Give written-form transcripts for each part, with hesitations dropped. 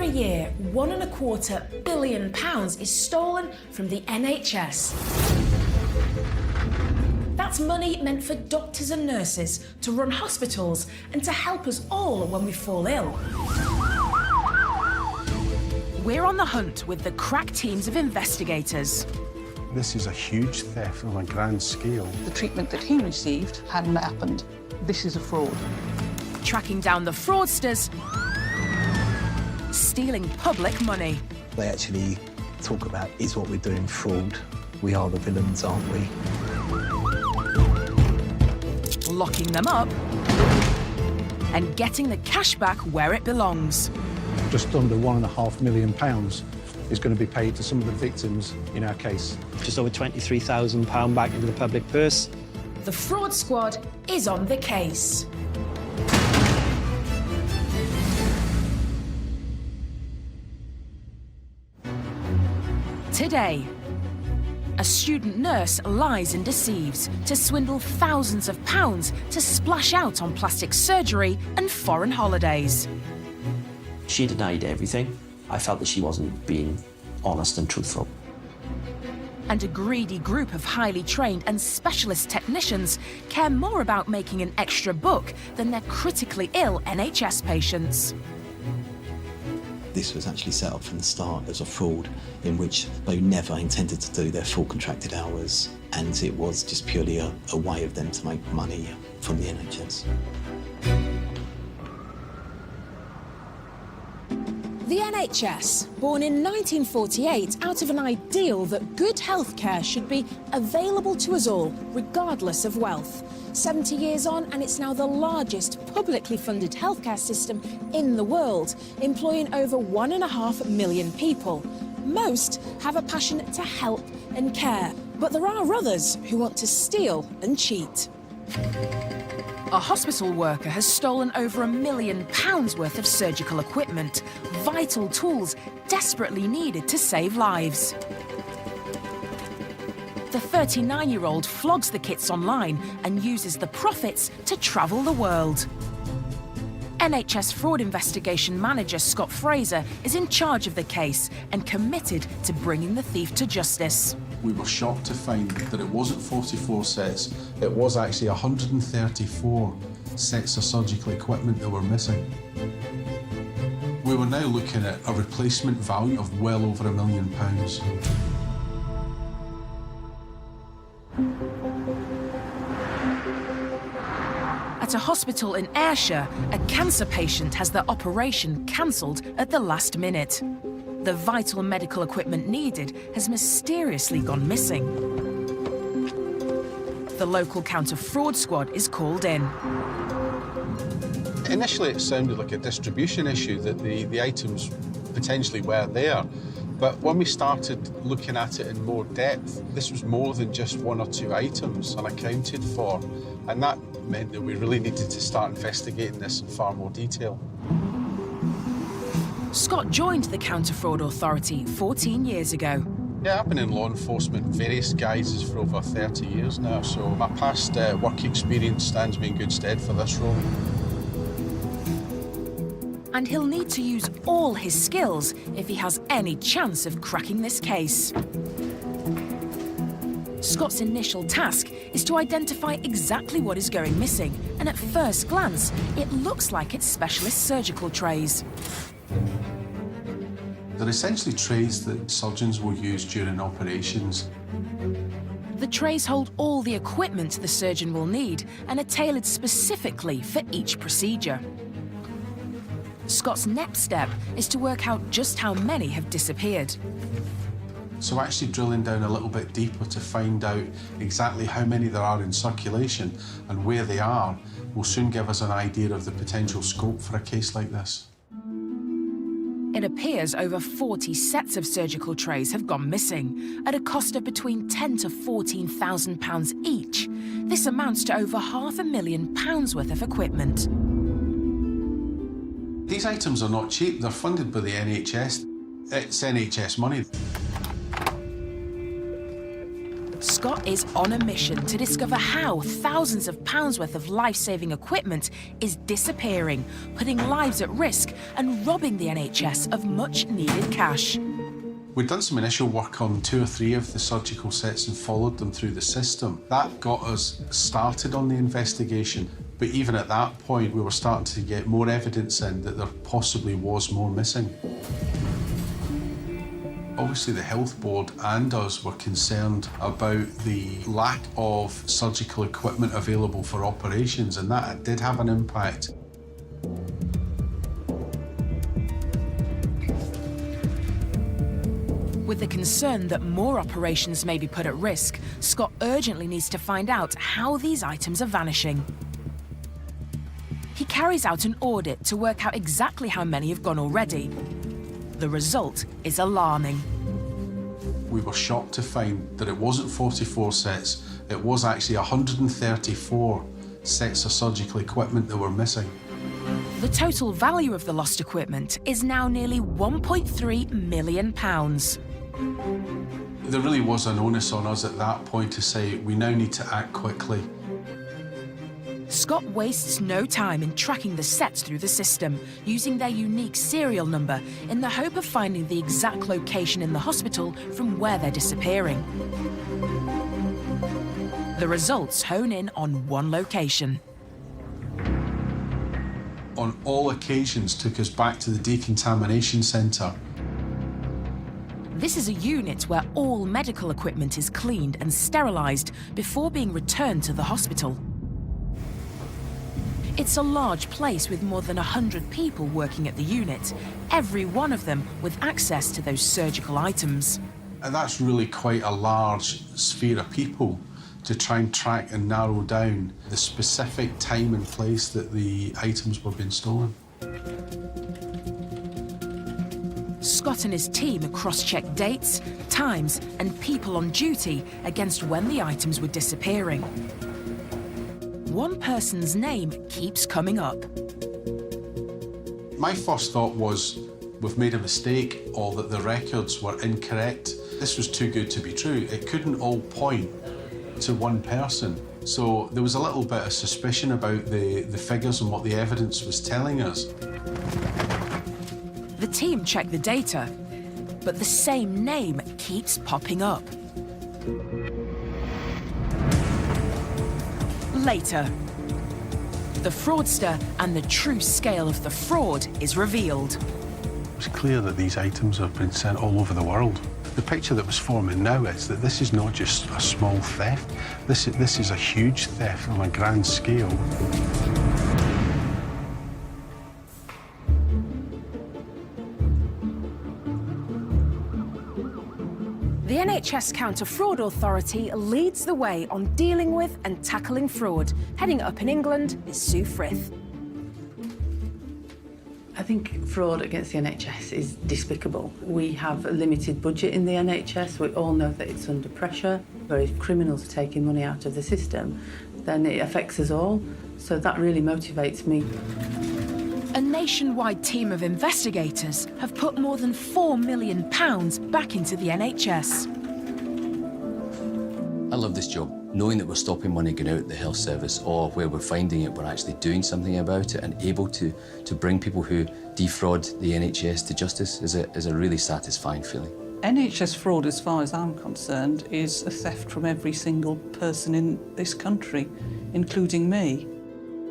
Every year, £1.25 billion is stolen from the NHS. That's money meant for doctors and nurses to run hospitals and to help us all when we fall ill. We're on the hunt with the crack teams of investigators. This is a huge theft on a grand scale. The treatment that he received hadn't happened. This is a fraud. Tracking down the fraudsters, stealing public money. They actually talk about, is what we're doing fraud? We are the villains, aren't we? Locking them up and getting the cash back where it belongs. Just under £1.5 million is going to be paid to some of the victims in our case. Just over £23,000 back into the public purse. The fraud squad is on the case. Today, a student nurse lies and deceives to swindle thousands of pounds to splash out on plastic surgery and foreign holidays. She denied everything. I felt that she wasn't being honest and truthful. And a greedy group of highly trained and specialist technicians care more about making an extra buck than their critically ill NHS patients. This was actually set up from the start as a fraud in which they never intended to do their full contracted hours, and it was just purely a way of them to make money from the NHS. The NHS, born in 1948 out of an ideal that good healthcare should be available to us all, regardless of wealth. 70 years on, and it's now the largest publicly funded healthcare system in the world, employing over 1.5 million people. Most have a passion to help and care, but there are others who want to steal and cheat. A hospital worker has stolen over £1 million worth of surgical equipment, vital tools desperately needed to save lives. The 39-year-old flogs the kits online and uses the profits to travel the world. NHS Fraud Investigation Manager Scott Fraser is in charge of the case and committed to bringing the thief to justice. We were shocked to find that it wasn't 44 sets, it was actually 134 sets of surgical equipment that were missing. We were now looking at a replacement value of well over £1 million. At a hospital in Ayrshire, a cancer patient has their operation cancelled at the last minute. The vital medical equipment needed has mysteriously gone missing. The local counter-fraud squad is called in. Initially it sounded like a distribution issue, that the items potentially were there. But when we started looking at it in more depth, this was more than just 1 or 2 items unaccounted for. And that meant that we really needed to start investigating this in far more detail. Scott joined the Counter-Fraud Authority 14 years ago. Yeah, I've been in law enforcement, various guises, for over 30 years now, so my past work experience stands me in good stead for this role. And he'll need to use all his skills if he has any chance of cracking this case. Scott's initial task is to identify exactly what is going missing, and at first glance, it looks like it's specialist surgical trays. They're essentially trays that surgeons will use during operations. The trays hold all the equipment the surgeon will need and are tailored specifically for each procedure. Scott's next step is to work out just how many have disappeared. So actually drilling down a little bit deeper to find out exactly how many there are in circulation and where they are will soon give us an idea of the potential scope for a case like this. It appears over 40 sets of surgical trays have gone missing, at a cost of between £10,000 to £14,000 each. This amounts to over £500,000 worth of equipment. These items are not cheap, they're funded by the NHS. It's NHS money. Scott is on a mission to discover how thousands of pounds worth of life-saving equipment is disappearing, putting lives at risk and robbing the NHS of much-needed cash. We'd done some initial work on 2 or 3 of the surgical sets and followed them through the system. That got us started on the investigation, but even at that point we were starting to get more evidence in that there possibly was more missing. Obviously the Health Board and us were concerned about the lack of surgical equipment available for operations, and that did have an impact. With the concern that more operations may be put at risk, Scott urgently needs to find out how these items are vanishing. He carries out an audit to work out exactly how many have gone already. The result is alarming. We were shocked to find that it wasn't 44 sets, it was actually 134 sets of surgical equipment that were missing. The total value of the lost equipment is now nearly £1.3 million. There really was an onus on us at that point to say we now need to act quickly. Scott wastes no time in tracking the sets through the system, using their unique serial number in the hope of finding the exact location in the hospital from where they're disappearing. The results hone in on one location. On all occasions took us back to the decontamination centre. This is a unit where all medical equipment is cleaned and sterilised before being returned to the hospital. It's a large place with more than 100 people working at the unit, every one of them with access to those surgical items. And that's really quite a large sphere of people to try and track and narrow down the specific time and place that the items were being stolen. Scott and his team cross-checked dates, times and people on duty against when the items were disappearing. One person's name keeps coming up. My first thought was, we've made a mistake or that the records were incorrect. This was too good to be true. It couldn't all point to one person. So there was a little bit of suspicion about the figures and what the evidence was telling us. The team checked the data, but the same name keeps popping up. Later, the fraudster and the true scale of the fraud is revealed. It's clear that these items have been sent all over the world. The picture that was forming now is that this is not just a small theft. This is a huge theft on a grand scale. The NHS Counter-Fraud Authority leads the way on dealing with and tackling fraud. Heading up in England is Sue Frith. I think fraud against the NHS is despicable. We have a limited budget in the NHS. We all know that it's under pressure. But if criminals are taking money out of the system, then it affects us all. So that really motivates me. A nationwide team of investigators have put more than £4 million back into the NHS. I love this job. Knowing that we're stopping money going out the health service, or where we're finding it, we're actually doing something about it and able to bring people who defraud the NHS to justice is a really satisfying feeling. NHS fraud, as far as I'm concerned, is a theft from every single person in this country, including me.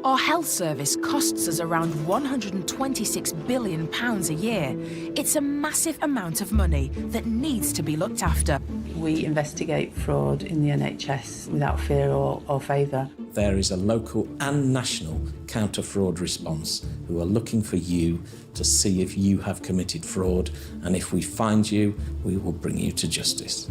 Our health service costs us around £126 billion a year. It's a massive amount of money that needs to be looked after. We investigate fraud in the NHS without fear or favour. There is a local and national counter-fraud response who are looking for you to see if you have committed fraud, and if we find you, we will bring you to justice.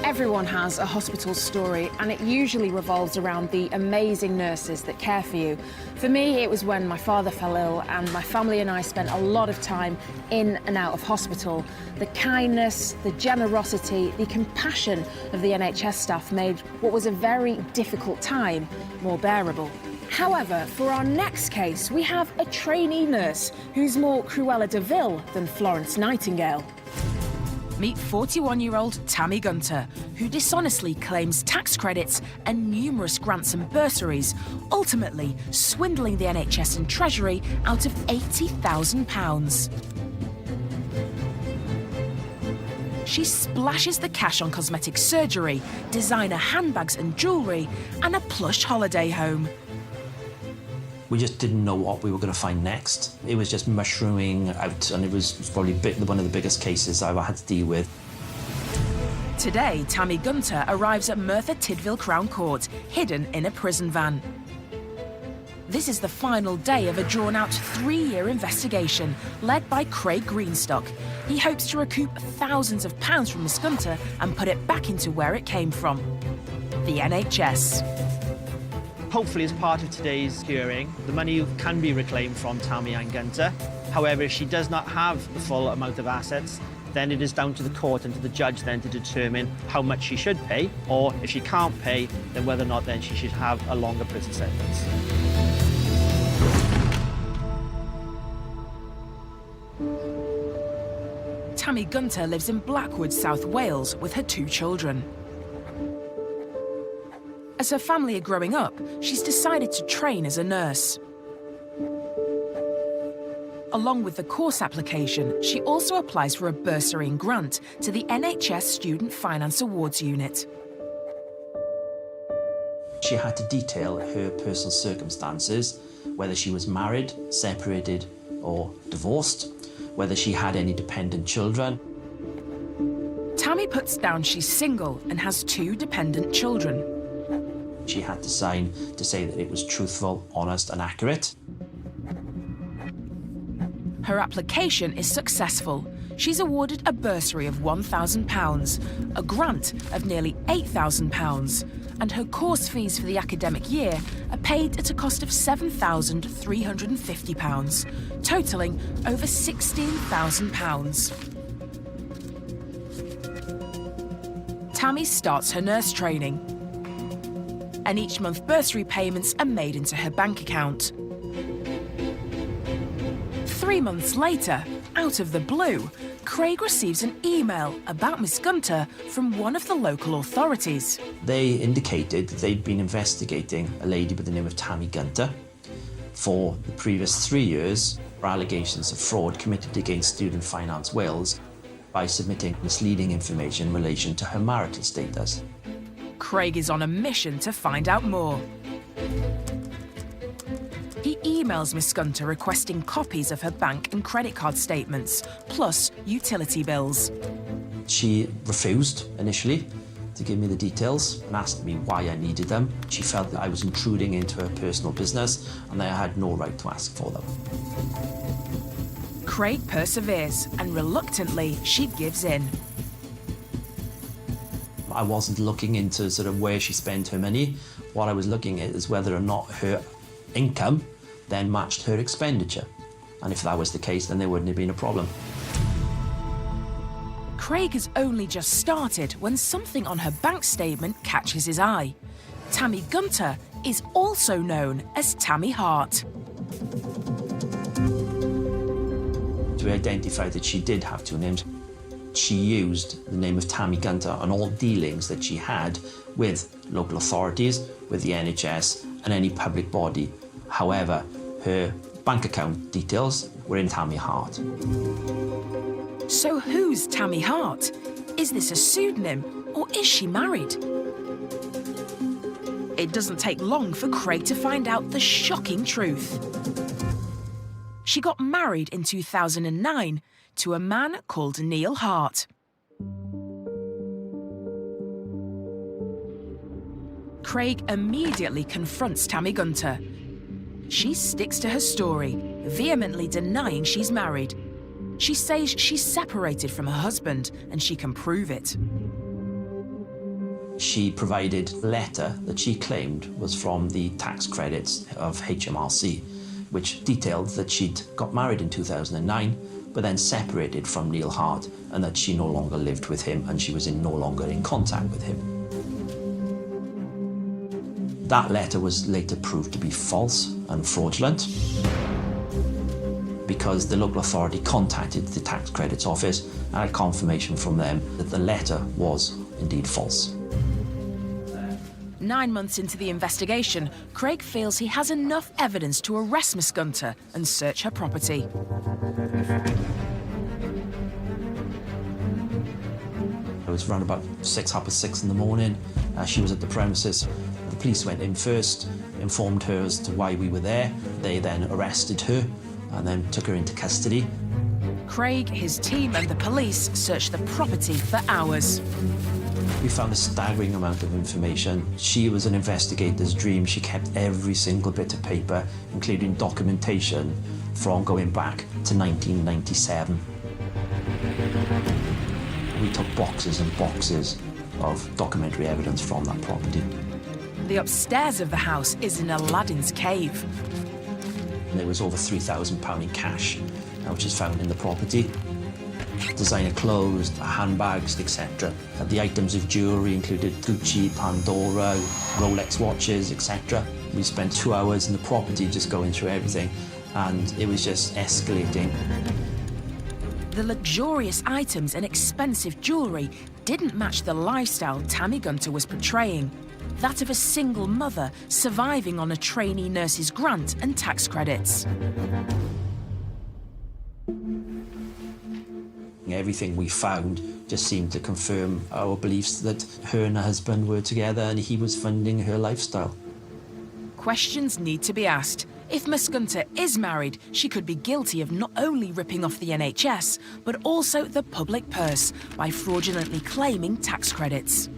Everyone has a hospital story, and it usually revolves around the amazing nurses that care for you. For me, it was when my father fell ill, and my family and I spent a lot of time in and out of hospital. The kindness, the generosity, the compassion of the NHS staff made what was a very difficult time more bearable. However, for our next case, we have a trainee nurse who's more Cruella de Vil than Florence Nightingale. Meet 41-year-old Tammy Gunter, who dishonestly claims tax credits and numerous grants and bursaries, ultimately swindling the NHS and Treasury out of £80,000. She splashes the cash on cosmetic surgery, designer handbags and jewellery, and a plush holiday home. We just didn't know what we were going to find next. It was just mushrooming out, and it was probably one of the biggest cases I've had to deal with. Today, Tammy Gunter arrives at Merthyr Tydfil Crown Court, hidden in a prison van. This is the final day of a drawn-out 3-year investigation led by Craig Greenstock. He hopes to recoup thousands of pounds from Miss Gunter and put it back into where it came from, the NHS. Hopefully, as part of today's hearing, the money can be reclaimed from Tammy Ann Gunter. However, if she does not have the full amount of assets, then it is down to the court and to the judge then to determine how much she should pay, or if she can't pay, then whether or not then she should have a longer prison sentence. Tammy Gunter lives in Blackwood, South Wales, with her 2 children. As her family are growing up, she's decided to train as a nurse. Along with the course application, she also applies for a bursary and grant to the NHS Student Finance Awards Unit. She had to detail her personal circumstances, whether she was married, separated, or divorced, whether she had any dependent children. Tammy puts down she's single and has 2 dependent children. She had to sign to say that it was truthful, honest, and accurate. Her application is successful. She's awarded a bursary of £1,000, a grant of nearly £8,000, and her course fees for the academic year are paid at a cost of £7,350, totalling over £16,000. Tammy starts her nurse training, and each month bursary payments are made into her bank account. 3 months later, out of the blue, Craig receives an email about Miss Gunter from one of the local authorities. They indicated they'd been investigating a lady by the name of Tammy Gunter for the previous 3 years for allegations of fraud committed against Student Finance Wales by submitting misleading information in relation to her marital status. Craig is on a mission to find out more. He emails Miss Gunter requesting copies of her bank and credit card statements, plus utility bills. She refused initially to give me the details and asked me why I needed them. She felt that I was intruding into her personal business and that I had no right to ask for them. Craig perseveres, and reluctantly, she gives in. I wasn't looking into sort of where she spent her money. What I was looking at is whether or not her income then matched her expenditure. And if that was the case, then there wouldn't have been a problem. Craig has only just started when something on her bank statement catches his eye. Tammy Gunter is also known as Tammy Hart. To identify that she did have 2 names, she used the name of Tammy Gunter on all dealings that she had with local authorities, with the NHS and any public body. However, her bank account details were in Tammy Hart. So who's Tammy Hart? Is this a pseudonym, or is she married? It doesn't take long for Craig to find out the shocking truth. She got married in 2009 to a man called Neil Hart. Craig immediately confronts Tammy Gunter. She sticks to her story, vehemently denying she's married. She says she's separated from her husband and she can prove it. She provided a letter that she claimed was from the tax credits of HMRC, which detailed that she'd got married in 2009, but then separated from Neil Hart, and that she no longer lived with him and she was no longer in contact with him. That letter was later proved to be false and fraudulent because the local authority contacted the tax credits office and had confirmation from them that the letter was indeed false. 9 months into the investigation, Craig feels he has enough evidence to arrest Miss Gunter and search her property. It was around about 6:30 in the morning. She was at the premises. The police went in first, informed her as to why we were there. They then arrested her and then took her into custody. Craig, his team and the police searched the property for hours. We found a staggering amount of information. She was an investigator's dream. She kept every single bit of paper, including documentation from going back to 1997. We took boxes and boxes of documentary evidence from that property. The upstairs of the house is in Aladdin's cave. There was over £3,000 in cash, which is found in the property. Designer clothes, handbags, etc. The items of jewellery included Gucci, Pandora, Rolex watches, etc. We spent 2 hours in the property just going through everything, and it was just escalating. The luxurious items and expensive jewellery didn't match the lifestyle Tammy Gunter was portraying. That of a single mother surviving on a trainee nurse's grant and tax credits. Everything we found just seemed to confirm our beliefs that her and her husband were together and he was funding her lifestyle. Questions need to be asked. If Miss Gunter is married, she could be guilty of not only ripping off the NHS, but also the public purse by fraudulently claiming tax credits.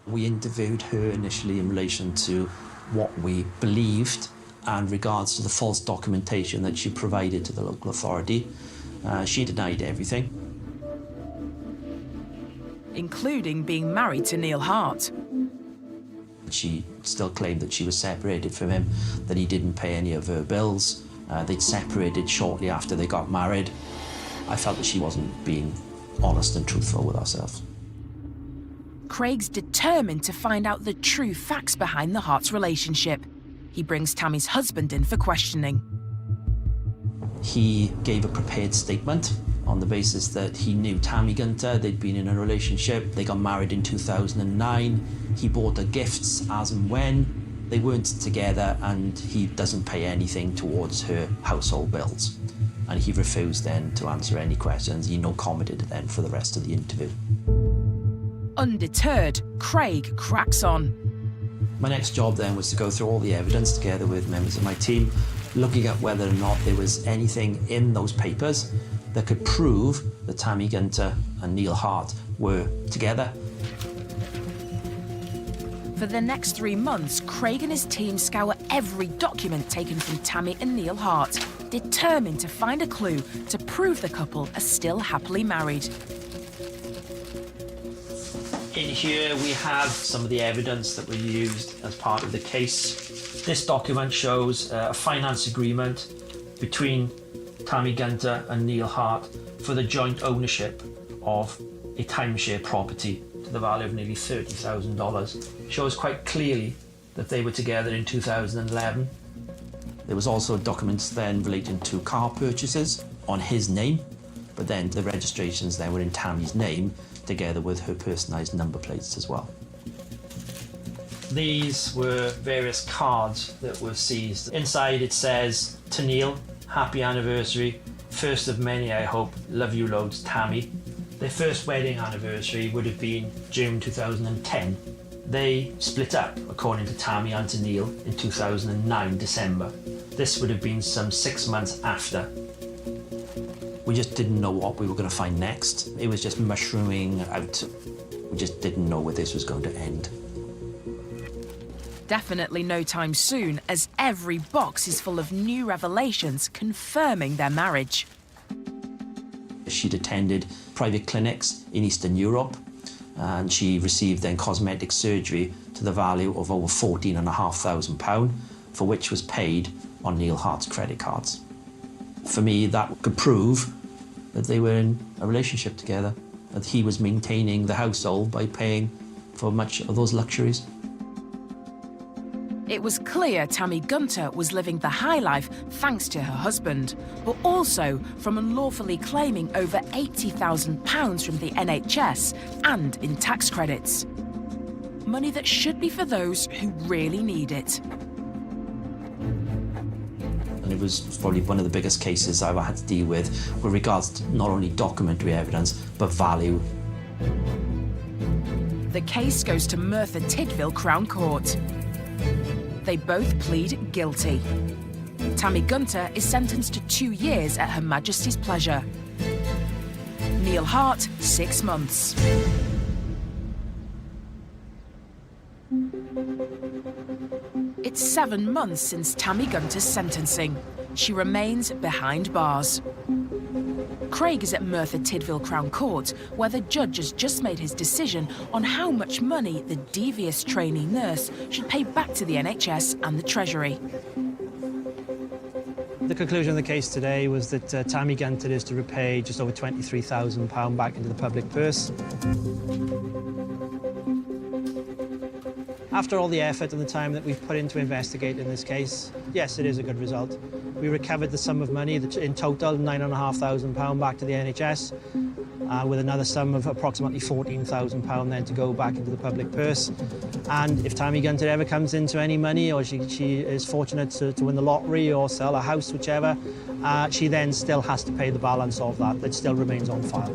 We interviewed her initially in relation to what we believed and regards to the false documentation that she provided to the local authority. She denied everything, including being married to Neil Hart. She still claimed that she was separated from him, that he didn't pay any of her bills. They'd separated shortly after they got married. I felt that she wasn't being honest and truthful with herself. Craig's determined to find out the true facts behind the Harts' relationship. He brings Tammy's husband in for questioning. He gave a prepared statement on the basis that he knew Tammy Gunter, they'd been in a relationship, they got married in 2009, he bought her gifts as and when, they weren't together, and he doesn't pay anything towards her household bills. And he refused then to answer any questions. He no commented then for the rest of the interview. Undeterred, Craig cracks on. My next job then was to go through all the evidence together with members of my team, looking at whether or not there was anything in those papers that could prove that Tammy Gunter and Neil Hart were together. For the next 3 months, Craig and his team scour every document taken from Tammy and Neil Hart, determined to find a clue to prove the couple are still happily married. In here we have some of the evidence that were used as part of the case. This document shows a finance agreement between Tammy Gunter and Neil Hart for the joint ownership of a timeshare property to the value of nearly $30,000. It shows quite clearly that they were together in 2011. There was also documents then relating to car purchases on his name, but then the registrations then were in Tammy's name, together with her personalised number plates as well. These were various cards that were seized. Inside it says, "To Neil, happy anniversary, first of many I hope, love you loads, Tammy." Their first wedding anniversary would have been June 2010. They split up, according to Tammy and to Neil, in 2009 December. This would have been some 6 months after. We just didn't know what we were going to find next. It was just mushrooming out. We just didn't know where this was going to end. Definitely no time soon, as every box is full of new revelations confirming their marriage. She'd attended private clinics in Eastern Europe, and she received then cosmetic surgery to the value of over £14,500, for which was paid on Neil Hart's credit cards. For me, that could prove that they were in a relationship together, that he was maintaining the household by paying for much of those luxuries. It was clear Tammy Gunter was living the high life thanks to her husband, but also from unlawfully claiming over £80,000 from the NHS and in tax credits. Money that should be for those who really need it. And it was probably one of the biggest cases I've had to deal with regards to not only documentary evidence, but value. The case goes to Merthyr Tydfil Crown Court. They both plead guilty. Tammy Gunter is sentenced to 2 years at Her Majesty's pleasure. Neil Hart, 6 months. It's 7 months since Tammy Gunter's sentencing. She remains behind bars. Craig is at Merthyr Tydfil Crown Court, where the judge has just made his decision on how much money the devious trainee nurse should pay back to the NHS and the Treasury. The conclusion of the case today was that Tammy Gunter is to repay just over £23,000 back into the public purse. After all the effort and the time that we've put into investigating this case, yes, it is a good result. We recovered the sum of money, in total £9,500 back to the NHS, with another sum of approximately £14,000 then to go back into the public purse. And if Tammy Gunter ever comes into any money, or she is fortunate to win the lottery or sell a house, whichever, she then still has to pay the balance of that. That still remains on file.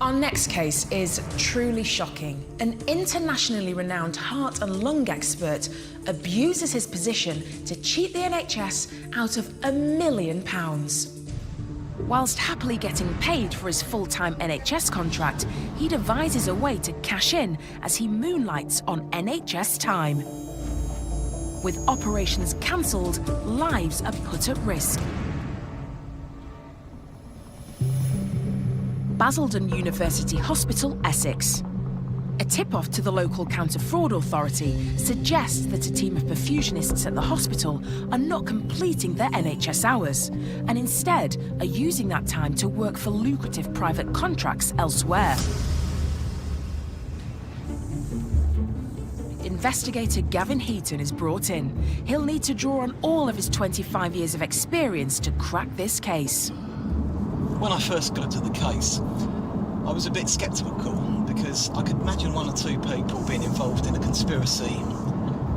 Our next case is truly shocking. An internationally renowned heart and lung expert abuses his position to cheat the NHS out of £1 million. Whilst happily getting paid for his full-time NHS contract, he devises a way to cash in as he moonlights on NHS time. With operations cancelled, lives are put at risk. Basildon University Hospital, Essex. A tip-off to the local counter-fraud authority suggests that a team of perfusionists at the hospital are not completing their NHS hours and instead are using that time to work for lucrative private contracts elsewhere. Investigator Gavin Heaton is brought in. He'll need to draw on all of his 25 years of experience to crack this case. When I first looked at the case, I was a bit sceptical because I could imagine 1 or 2 people being involved in a conspiracy,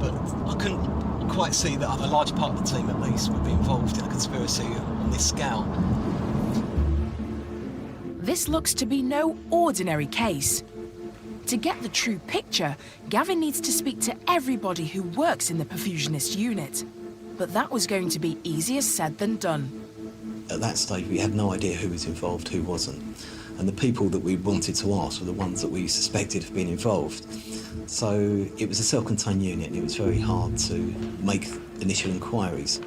but I couldn't quite see that a large part of the team, at least, would be involved in a conspiracy on this scale. This looks to be no ordinary case. To get the true picture, Gavin needs to speak to everybody who works in the perfusionist unit. But that was going to be easier said than done. At that stage, we had no idea who was involved, who wasn't. And the people that we wanted to ask were the ones that we suspected of being involved. So it was a self-contained unit and it was very hard to make initial inquiries.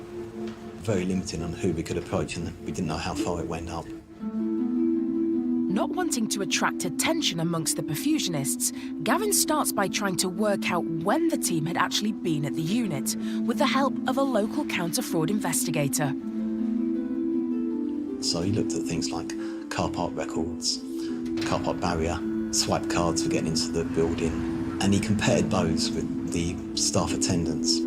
Very limited on who we could approach, and we didn't know how far it went up. Not wanting to attract attention amongst the perfusionists, Gavin starts by trying to work out when the team had actually been at the unit, with the help of a local counter-fraud investigator. So he looked at things like car park records, car park barrier, swipe cards for getting into the building, and he compared those with the staff attendance.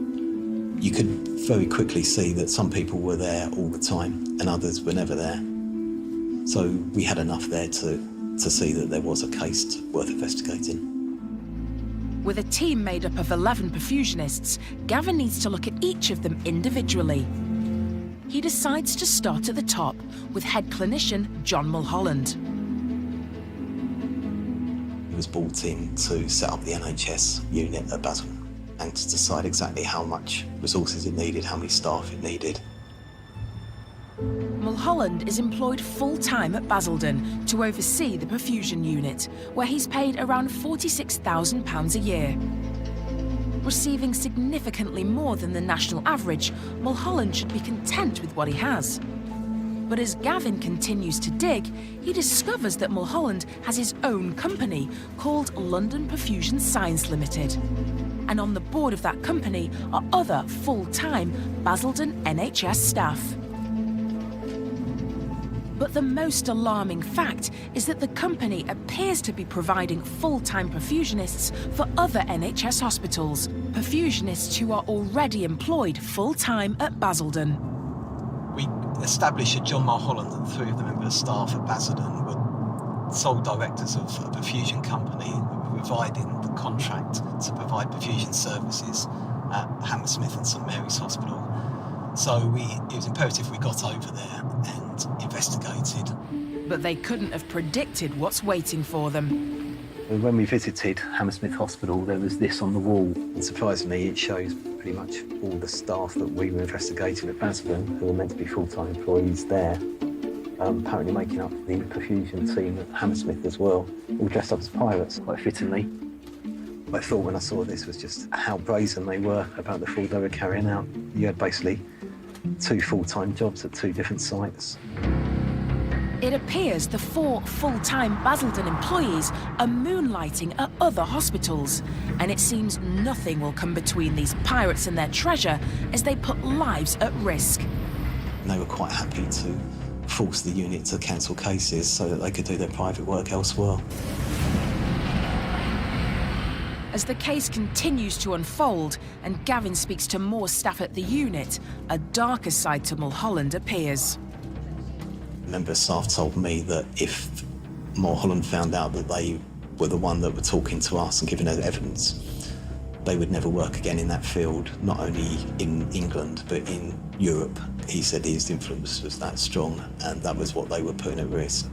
You could very quickly see that some people were there all the time and others were never there. So we had enough there to see that there was a case worth investigating. With a team made up of 11 perfusionists, Gavin needs to look at each of them individually. He decides to start at the top with head clinician John Mulholland. He was brought in to set up the NHS unit at Basildon and to decide exactly how much resources it needed, how many staff it needed. Mulholland is employed full-time at Basildon to oversee the perfusion unit, where he's paid around £46,000 a year. Receiving significantly more than the national average, Mulholland should be content with what he has. But as Gavin continues to dig, he discovers that Mulholland has his own company called London Perfusion Science Limited. And on the board of that company are other full-time Basildon NHS staff. But the most alarming fact is that the company appears to be providing full-time perfusionists for other NHS hospitals, perfusionists who are already employed full-time at Basildon. We established at John Mulholland and 3 of the members of staff at Basildon were sole directors of a perfusion company that were providing the contract to provide perfusion services at Hammersmith and St Mary's Hospital. So it was imperative we got over there and investigated. But they couldn't have predicted what's waiting for them. When we visited Hammersmith Hospital, there was this on the wall, and surprisingly it shows pretty much all the staff that we were investigating at Basildon, who were meant to be full-time employees there, apparently making up the perfusion team at Hammersmith as well, all dressed up as pirates, quite fittingly. I thought when I saw this was just how brazen they were about the fraud they were carrying out. You had basically 2 full-time jobs at 2 different sites. It appears the 4 full-time Basildon employees are moonlighting at other hospitals, and it seems nothing will come between these pirates and their treasure as they put lives at risk. And they were quite happy to force the unit to cancel cases so that they could do their private work elsewhere. As the case continues to unfold and Gavin speaks to more staff at the unit, a darker side to Mulholland appears. A member of staff told me that if Mulholland found out that they were the one that were talking to us and giving us evidence, they would never work again in that field, not only in England but in Europe. He said his influence was that strong and that was what they were putting at risk.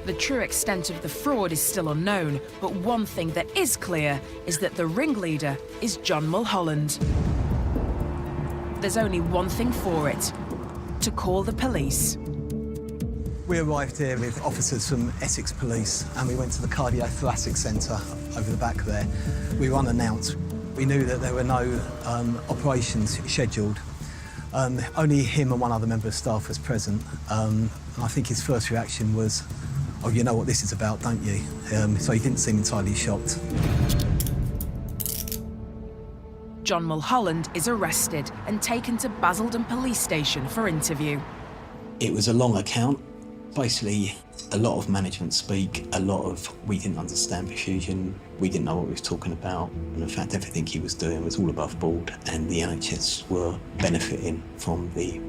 The true extent of the fraud is still unknown, but one thing that is clear is that the ringleader is John Mulholland. There's only one thing for it: to call the police. We arrived here with officers from Essex Police and we went to the Cardiothoracic Centre over the back there. We were unannounced. We knew that there were no operations scheduled. Only him and one other member of staff was present. And I think his first reaction was, "Oh, you know what this is about, don't you?" So he didn't seem entirely shocked. John Mulholland is arrested and taken to Basildon Police Station for interview. It was a long account. Basically, a lot of management speak, a lot of we didn't understand perfusion, we didn't know what he was talking about, and in fact everything he was doing was all above board, and the NHS were benefiting from the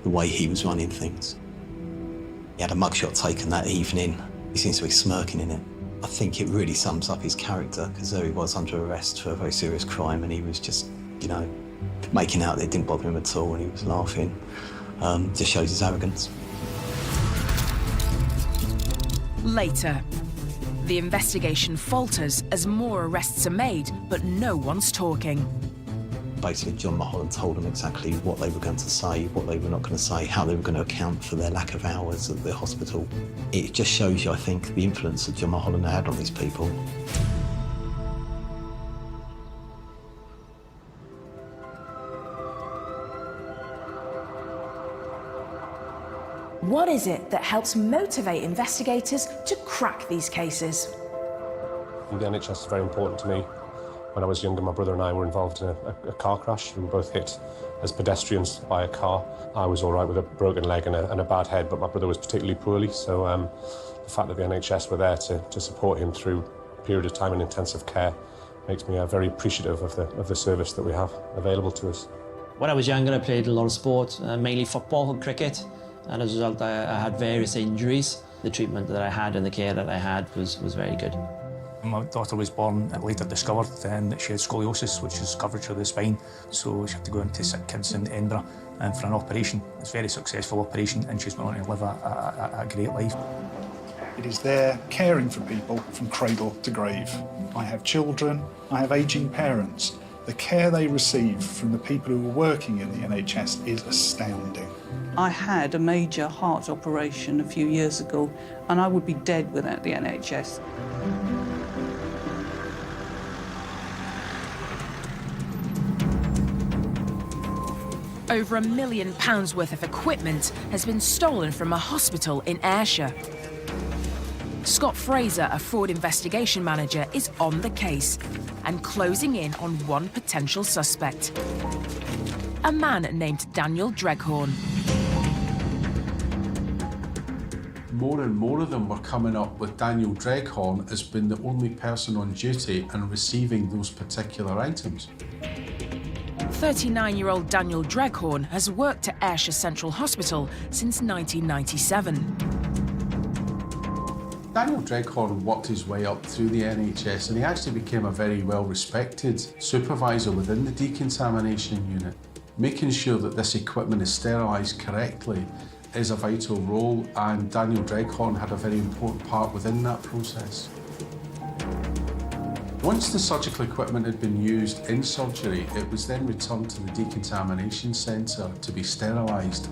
way he was running things. He had a mugshot taken that evening. He seems to be smirking in it. I think it really sums up his character, because there he was under arrest for a very serious crime and he was just, making out that it didn't bother him at all and he was laughing. Just shows his arrogance. Later, the investigation falters as more arrests are made, but no one's talking. Basically, John Mulholland told them exactly what they were going to say, what they were not going to say, how they were going to account for their lack of hours at the hospital. It just shows you, I think, the influence that John Mulholland had on these people. What is it that helps motivate investigators to crack these cases? The NHS is very important to me. When I was younger, my brother and I were involved in a car crash. We were both hit as pedestrians by a car. I was all right with a broken leg and a bad head, but my brother was particularly poorly. So the fact that the NHS were there to support him through a period of time in intensive care makes me very appreciative of the service that we have available to us. When I was younger, I played a lot of sport, mainly football and cricket. And as a result, I had various injuries. The treatment that I had and the care that I had was very good. My daughter was born and later discovered that she had scoliosis, which is curvature of the spine. So she had to go into St Kitts in Edinburgh for an operation. It's a very successful operation and she's went on to live a great life. It is there caring for people from cradle to grave. I have children, I have ageing parents. The care they receive from the people who are working in the NHS is astounding. I had a major heart operation a few years ago and I would be dead without the NHS. Over £1 million worth of equipment has been stolen from a hospital in Ayrshire. Scott Fraser, a fraud investigation manager, is on the case and closing in on one potential suspect. A man named Daniel Dreghorn. More and more of them were coming up with Daniel Dreghorn as being the only person on duty and receiving those particular items. 39-year-old Daniel Dreghorn has worked at Ayrshire Central Hospital since 1997. Daniel Dreghorn worked his way up through the NHS and he actually became a very well-respected supervisor within the decontamination unit. Making sure that this equipment is sterilised correctly is a vital role, and Daniel Dreghorn had a very important part within that process. Once the surgical equipment had been used in surgery, it was then returned to the decontamination centre to be sterilised.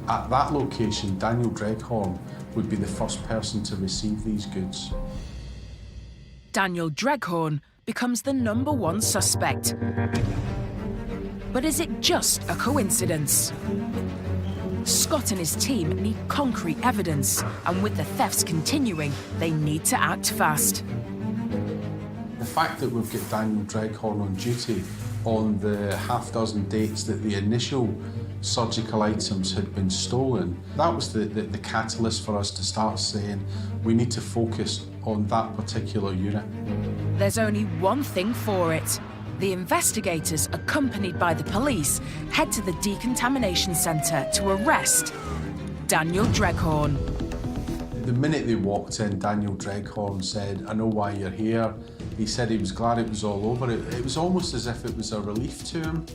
At that location, Daniel Dreghorn would be the first person to receive these goods. Daniel Dreghorn becomes the #1 suspect. But is it just a coincidence? Scott and his team need concrete evidence, and with the thefts continuing, they need to act fast. The fact that we've got Daniel Dreghorn on duty on the half-dozen dates that the initial surgical items had been stolen, that was the catalyst for us to start saying we need to focus on that particular unit. There's only one thing for it. The investigators, accompanied by the police, head to the decontamination centre to arrest Daniel Dreghorn. The minute they walked in, Daniel Dreghorn said, "I know why you're here." He said he was glad it was all over. It was almost as if it was a relief to him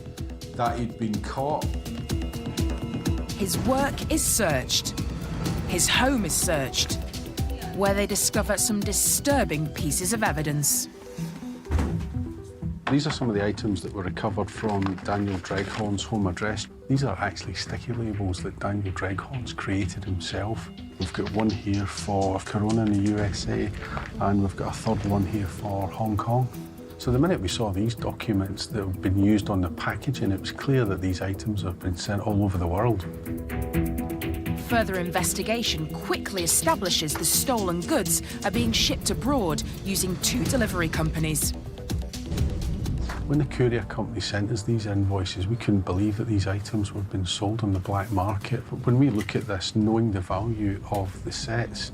that he'd been caught. His work is searched. His home is searched, where they discover some disturbing pieces of evidence. These are some of the items that were recovered from Daniel Dreghorn's home address. These are actually sticky labels that Daniel Dreghorn's created himself. We've got one here for Corona in the USA, and we've got a third one here for Hong Kong. So the minute we saw these documents that have been used on the packaging, it was clear that these items have been sent all over the world. Further investigation quickly establishes the stolen goods are being shipped abroad using 2 delivery companies. When the courier company sent us these invoices, we couldn't believe that these items were being sold on the black market. But when we look at this, knowing the value of the sets,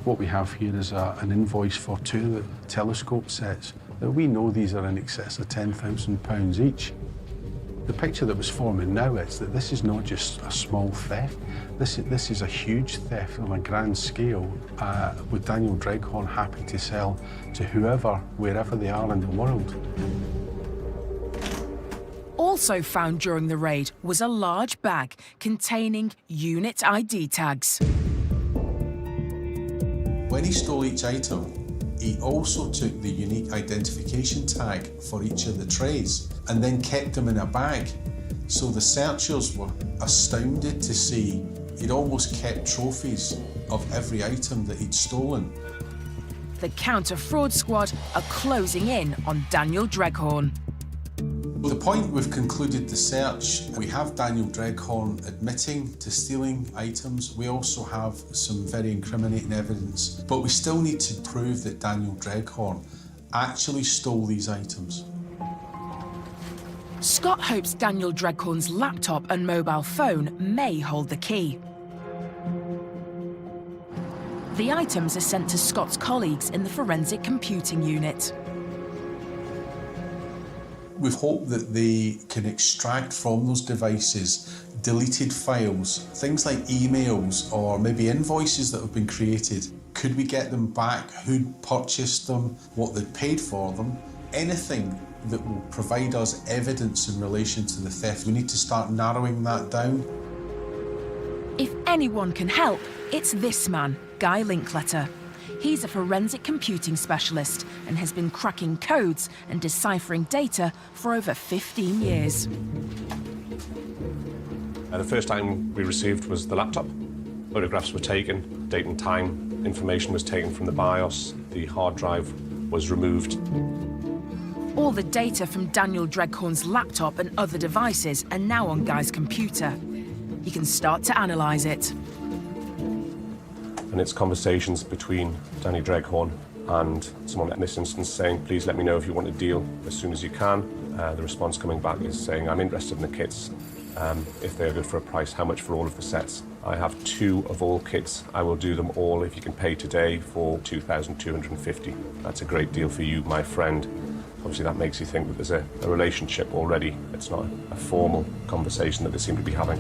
what we have here is an invoice for 2 telescope sets. Now, we know these are in excess of £10,000 each. The picture that was forming now is that this is not just a small theft. This is a huge theft on a grand scale, with Daniel Dreghorn happy to sell to whoever, wherever they are in the world. Also found during the raid was a large bag containing unit ID tags. When he stole each item, he also took the unique identification tag for each of the trays and then kept them in a bag. So the searchers were astounded to see he'd almost kept trophies of every item that he'd stolen. The counter-fraud squad are closing in on Daniel Dreghorn. At the point we've concluded the search, we have Daniel Dreghorn admitting to stealing items. We also have some very incriminating evidence, but we still need to prove that Daniel Dreghorn actually stole these items. Scott hopes Daniel Dreghorn's laptop and mobile phone may hold the key. The items are sent to Scott's colleagues in the forensic computing unit. We've hoped that they can extract from those devices deleted files, things like emails or maybe invoices that have been created. Could we get them back? Who'd purchased them? What they'd paid for them? Anything that will provide us evidence in relation to the theft. We need to start narrowing that down. If anyone can help, it's this man, Guy Linkletter. He's a forensic computing specialist and has been cracking codes and deciphering data for over 15 years. The first item we received was the laptop. Photographs were taken, date and time, information was taken from the BIOS, the hard drive was removed. All the data from Daniel Dreghorn's laptop and other devices are now on Guy's computer. He can start to analyse it. And it's conversations between Danny Dreghorn and someone in this instance saying, please let me know if you want a deal as soon as you can. The response coming back is saying, I'm interested in the kits. If they're good for a price, how much for all of the sets? I have 2 of all kits. I will do them all if you can pay today for $2,250. That's a great deal for you, my friend. Obviously, that makes you think that there's a relationship already. It's not a formal conversation that they seem to be having.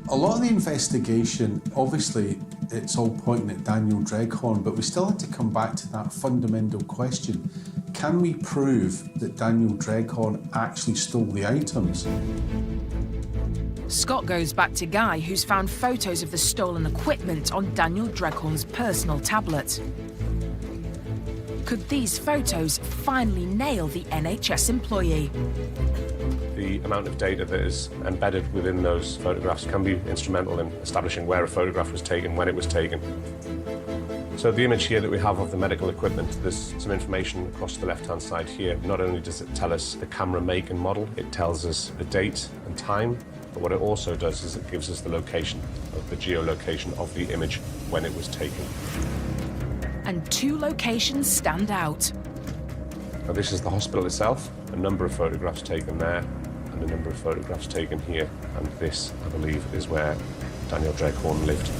A lot of the investigation, obviously, it's all pointing at Daniel Dreghorn, but we still had to come back to that fundamental question. Can we prove that Daniel Dreghorn actually stole the items? Scott goes back to Guy, who's found photos of the stolen equipment on Daniel Dreghorn's personal tablet. Could these photos finally nail the NHS employee? The amount of data that is embedded within those photographs can be instrumental in establishing where a photograph was taken, when it was taken. So the image here that we have of the medical equipment, there's some information across the left-hand side here. Not only does it tell us the camera make and model, it tells us the date and time, but what it also does is it gives us the location, of the geolocation of the image when it was taken. And 2 locations stand out. Now, this is the hospital itself, a number of photographs taken there, and a number of photographs taken here, and this, I believe, is where Daniel Dreghorn lived.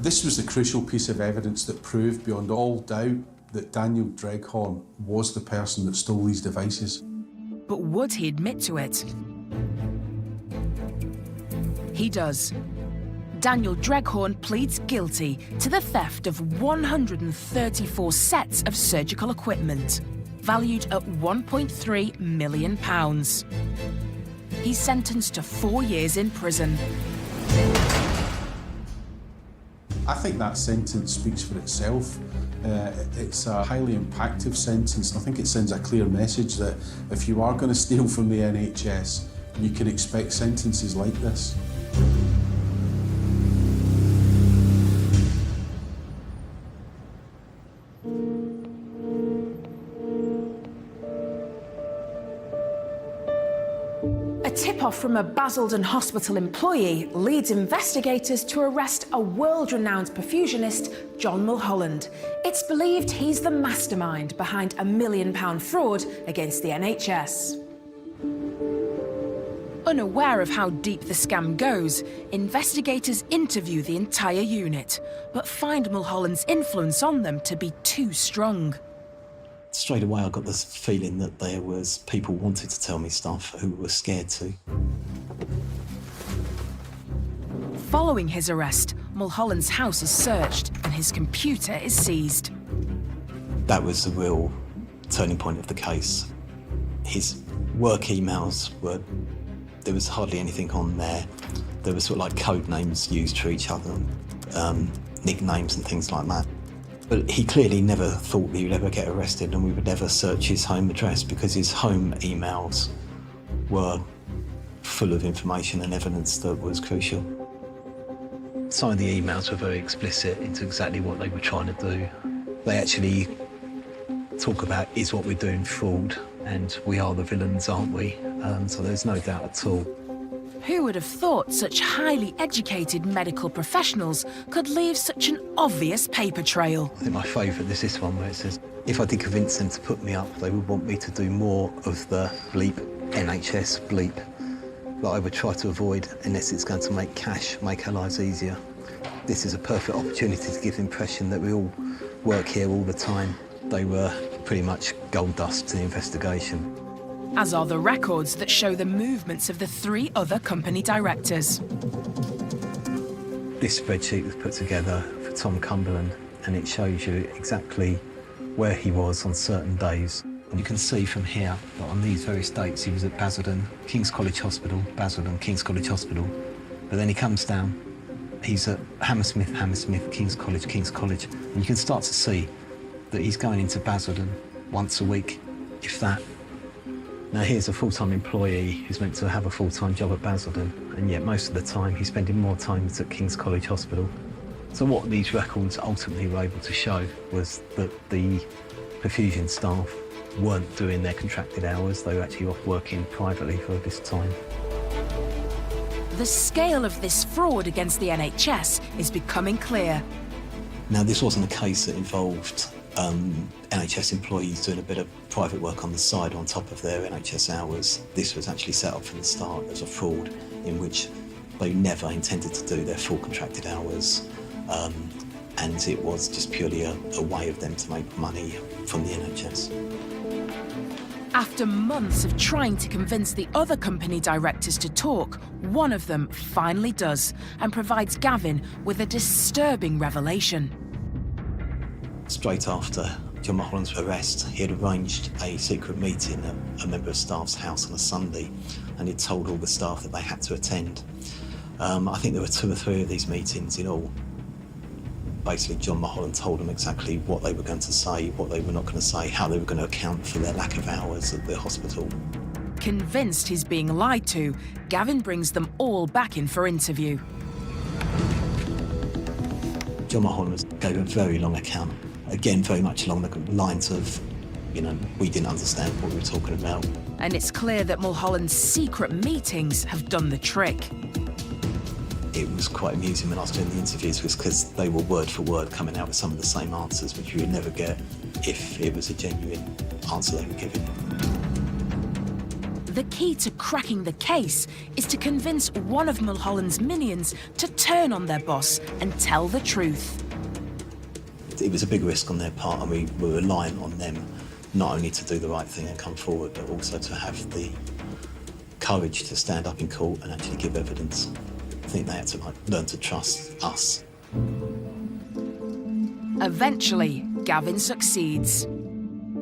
This was the crucial piece of evidence that proved beyond all doubt that Daniel Dreghorn was the person that stole these devices. But would he admit to it? He does. Daniel Dreghorn pleads guilty to the theft of 134 sets of surgical equipment, valued at £1.3 million. He's sentenced to 4 years in prison. I think that sentence speaks for itself. It's a highly impactful sentence, and I think it sends a clear message that if you are going to steal from the NHS, you can expect sentences like this. A tip-off from a Basildon Hospital employee leads investigators to arrest a world-renowned perfusionist, John Mulholland. It's believed he's the mastermind behind a £1 million fraud against the NHS. Unaware of how deep the scam goes, investigators interview the entire unit, but find Mulholland's influence on them to be too strong. Straight away I got this feeling that there was people wanted to tell me stuff who were scared to. Following his arrest, Mulholland's house is searched and his computer is seized. That was the real turning point of the case. His work emails were, there was hardly anything on there. There were sort of like code names used for each other, nicknames and things like that. But he clearly never thought he would ever get arrested and we would never search his home address because his home emails were full of information and evidence that was crucial. Some of the emails were very explicit into exactly what they were trying to do. They actually talk about, is what we're doing fraud, and we are the villains, aren't we? So there's no doubt at all. Who would have thought such highly educated medical professionals could leave such an obvious paper trail? I think my favourite is this one where it says, if I did convince them to put me up, they would want me to do more of the bleep, NHS bleep, that I would try to avoid unless it's going to make cash, make our lives easier. This is a perfect opportunity to give the impression that we all work here all the time. They were pretty much gold dust to the investigation. As are the records that show the movements of the 3 other company directors. This spreadsheet was put together for Tom Cumberland, and it shows you exactly where he was on certain days. And you can see from here that on these various dates he was at Basildon, King's College Hospital, Basildon, King's College Hospital. But then he comes down, he's at Hammersmith, King's College. And you can start to see that he's going into Basildon once a week, if that. Now here's a full-time employee who's meant to have a full-time job at Basildon, and yet most of the time he's spending more time at King's College Hospital. So what these records ultimately were able to show was that the perfusion staff weren't doing their contracted hours, they were actually off working privately for this time. The scale of this fraud against the NHS is becoming clear. Now, this wasn't a case that involved NHS employees doing a bit of private work on the side on top of their NHS hours. This was actually set up from the start as a fraud in which they never intended to do their full contracted hours. And it was just purely a way of them to make money from the NHS. After months of trying to convince the other company directors to talk, one of them finally does and provides Gavin with a disturbing revelation. Straight after John Mulholland's arrest, he had arranged a secret meeting at a member of staff's house on a Sunday, and he'd told all the staff that they had to attend. I think there were 2 or 3 of these meetings in all. Basically, John Mulholland told them exactly what they were going to say, what they were not going to say, how they were going to account for their lack of hours at the hospital. Convinced he's being lied to, Gavin brings them all back in for interview. John Mulholland gave a very long account, again very much along the lines of, we didn't understand what we were talking about. And it's clear that Mulholland's secret meetings have done the trick. It was quite amusing when I was doing the interviews because they were word for word coming out with some of the same answers, which you would never get if it was a genuine answer they were giving. The key to cracking the case is to convince one of Mulholland's minions to turn on their boss and tell the truth. It was a big risk on their part, and we were relying on them not only to do the right thing and come forward, but also to have the courage to stand up in court and actually give evidence. I think they had to learn to trust us. Eventually, Gavin succeeds.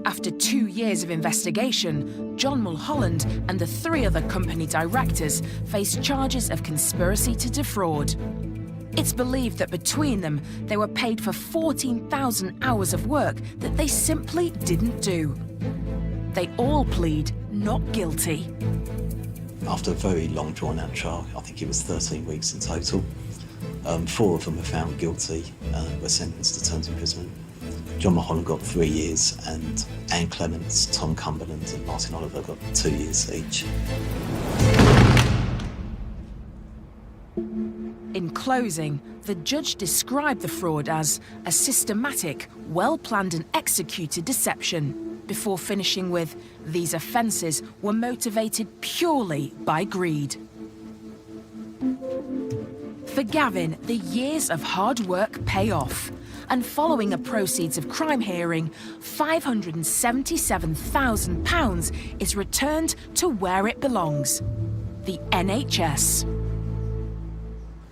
After 2 years of investigation, John Mulholland and the 3 other company directors face charges of conspiracy to defraud. It's believed that between them, they were paid for 14,000 hours of work that they simply didn't do. They all plead not guilty. After a very long, drawn-out trial, I think it was 13 weeks in total, 4 of them were found guilty, were sentenced to terms of imprisonment. John Mulholland got 3 years, and Anne Clements, Tom Cumberland and Martin Oliver got 2 years each. In closing, the judge described the fraud as a systematic, well-planned and executed deception, before finishing with, these offences were motivated purely by greed. For Gavin, the years of hard work pay off, and following a proceeds of crime hearing, £577,000 is returned to where it belongs, the NHS.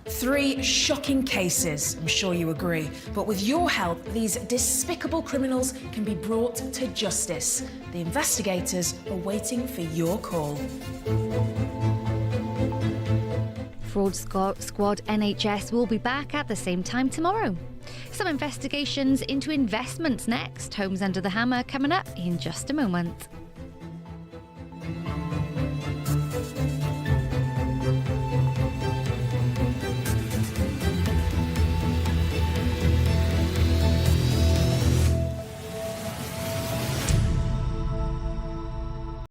3 shocking cases, I'm sure you agree. But with your help, these despicable criminals can be brought to justice. The investigators are waiting for your call. Fraud Squad NHS will be back at the same time tomorrow. Some investigations into investments next. Homes Under the Hammer coming up in just a moment.